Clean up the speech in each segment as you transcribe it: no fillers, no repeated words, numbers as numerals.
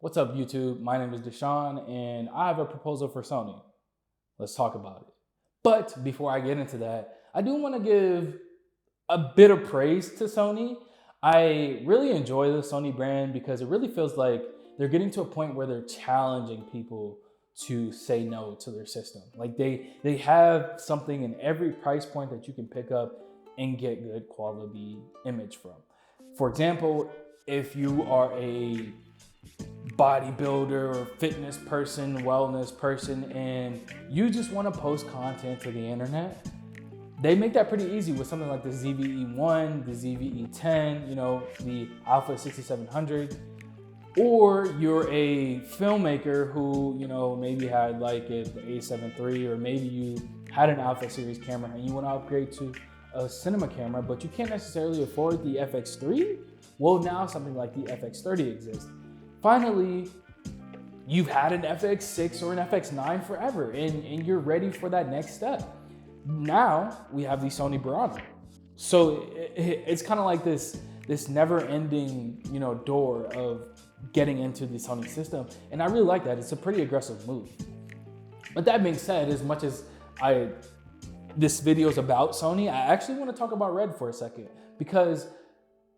What's up, YouTube? My name is Deshaun, and I have a proposal for Sony. Let's talk about it. But before I get into that, I do want to give a bit of praise to Sony. I really enjoy the Sony brand because it really feels like they're getting to a point where they're challenging people to say no to their system. Like they have something in every price point that you can pick up and get good quality image from. For example, if you are a bodybuilder or fitness person, wellness person, and you just want to post content to the internet, they make that pretty easy with something like the ZVE1, the ZVE10, the Alpha 6700. Or you're a filmmaker who, maybe had like the A7 III, or maybe you had an Alpha series camera and you want to upgrade to a cinema camera, but you can't necessarily afford the FX3. Well, now something like the FX30 exists. Finally, you've had an FX6 or an FX9 forever, and you're ready for that next step. Now we have the Sony Burano. So it's kind of like this never-ending, door of getting into the Sony system, and I really like that. It's a pretty aggressive move. But that being said, as much as this video is about Sony, I actually want to talk about Red for a second, because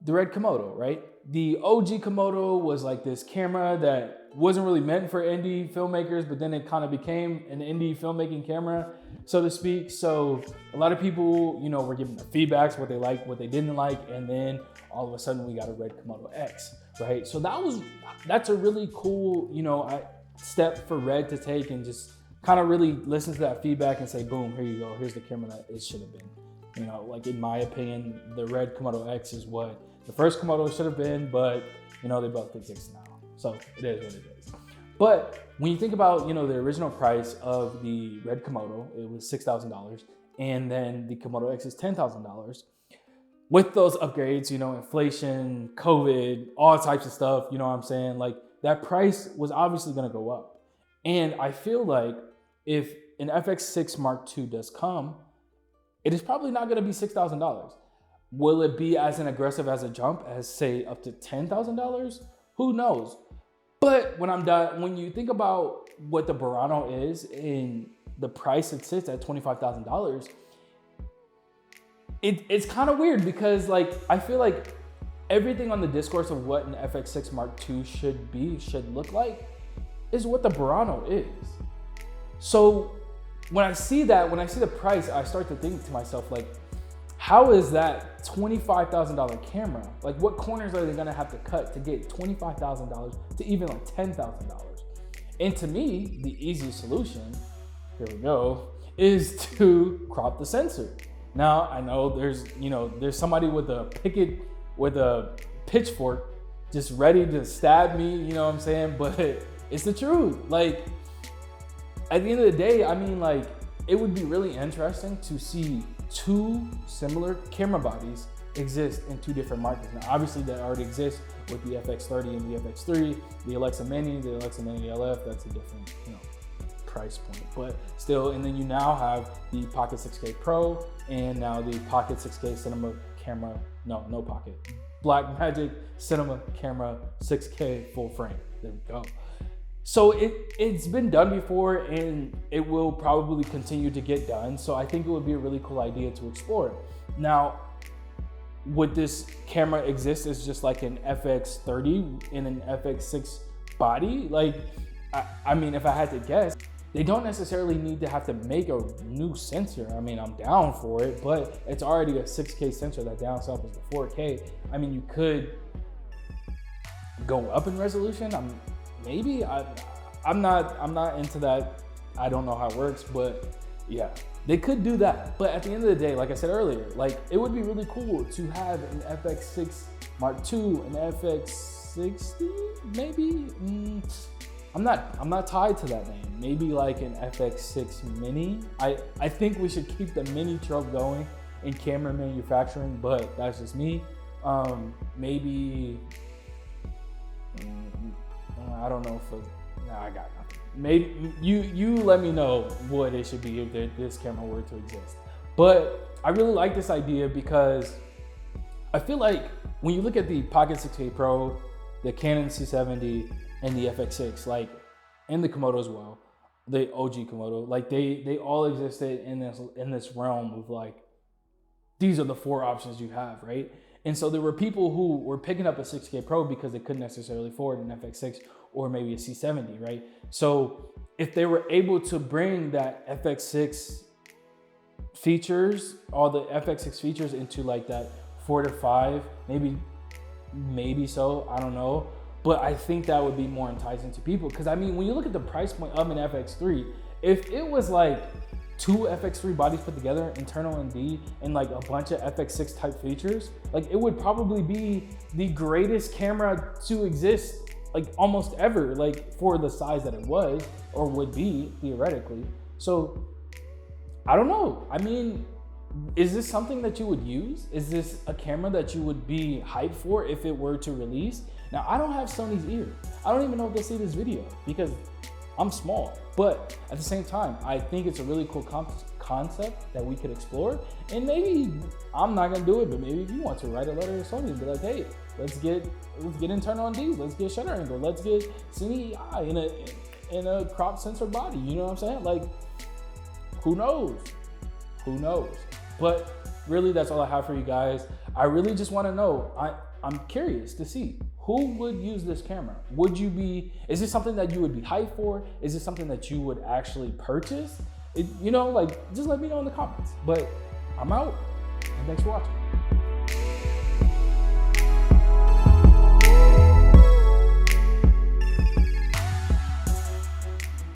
the Red Komodo, right? The OG Komodo was like this camera that wasn't really meant for indie filmmakers, but then it kind of became an indie filmmaking camera, so to speak. So a lot of people, were giving the feedbacks, what they liked, what they didn't like, and then all of a sudden we got a Red Komodo X, right? So that's a really cool, step for Red to take, and just kind of really listen to that feedback and say, boom, here you go. Here's the camera that it should have been. Like in my opinion, the Red Komodo X is what the first Komodo should have been, but they both exist now. So it is what it is. But when you think about, the original price of the Red Komodo, it was $6,000. And then the Komodo X is $10,000. With those upgrades, inflation, COVID, all types of stuff, what I'm saying? Like that price was obviously gonna go up. And I feel like if an FX6 Mark II does come, it is probably not gonna be $6,000. Will it be as an aggressive as a jump as, say, up to $10,000? Who knows? But when I'm done, when you think about what the Burano is and the price it sits at $25,000, it's kind of weird, because I feel like everything on the discourse of what an FX6 Mark II should look like, is what the Burano is. So when I see the price, I start to think to myself, like, how is that $25,000 camera? Like, what corners are they gonna have to cut to get $25,000 to even like $10,000? And to me, the easiest solution, here we go, is to crop the sensor. Now, I know there's somebody with a pitchfork just ready to stab me, what I'm saying? But it's the truth. Like, at the end of the day, I mean, like, it would be really interesting to see two similar camera bodies exist in two different markets. Now, obviously that already exists with the FX30 and the FX3, the Alexa Mini, the Alexa Mini LF, that's a different, price point, but still. And then you now have the Pocket 6K Pro, and now the Pocket 6K Cinema Camera, no Pocket, Blackmagic Cinema Camera 6K full frame. There we go. So it's been done before, and it will probably continue to get done. So I think it would be a really cool idea to explore. Now, would this camera exist as just like an FX30 in an FX6 body? Like, I mean, if I had to guess, they don't necessarily need to have to make a new sensor. I mean, I'm down for it, but it's already a 6K sensor that downsamples to 4K. I mean, you could go up in resolution. Maybe I'm not into that. I don't know how it works, but yeah, they could do that. But at the end of the day, like I said earlier, like, it would be really cool to have an FX6 Mark II, an FX60, maybe. I'm not tied to that name. Maybe like an FX6 Mini. I think we should keep the mini trope going in camera manufacturing, but that's just me. Maybe. I don't know if I got nothing. Maybe you let me know what it should be if this camera were to exist. But I really like this idea, because I feel like when you look at the Pocket 6K Pro, the Canon C70, and the FX6, like, and the Komodo as well, the OG Komodo, like they all existed in this realm of like, these are the 4 options you have, right? And so there were people who were picking up a 6K Pro because they couldn't necessarily afford an FX6 or maybe a C70, right? So if they were able to bring that FX6 features, all the FX6 features into like that 4 to 5, maybe so, I don't know. But I think that would be more enticing to people. Because I mean, when you look at the price point of an FX3, if it was like 2 FX3 bodies put together, internal ND, and like a bunch of FX6 type features, like it would probably be the greatest camera to exist, like almost ever, like for the size that it was or would be theoretically. So I don't know. I mean, is this something that you would use? Is this a camera that you would be hyped for if it were to release? Now, I don't have Sony's ear. I don't even know if they see this video because I'm small. But at the same time, I think it's a really cool concept that we could explore. And maybe I'm not gonna do it, but maybe if you want to, write a letter to Sony and be like, hey, let's get internal NDs, let's get shutter angle, let's get Cine EI in a crop sensor body. You know what I'm saying? Like, who knows? Who knows? But really, that's all I have for you guys. I really just want to know. I'm curious to see who would use this camera. Is this something that you would be hyped for? Is this something that you would actually purchase? You know, like, just let me know in the comments. But I'm out, and thanks for watching.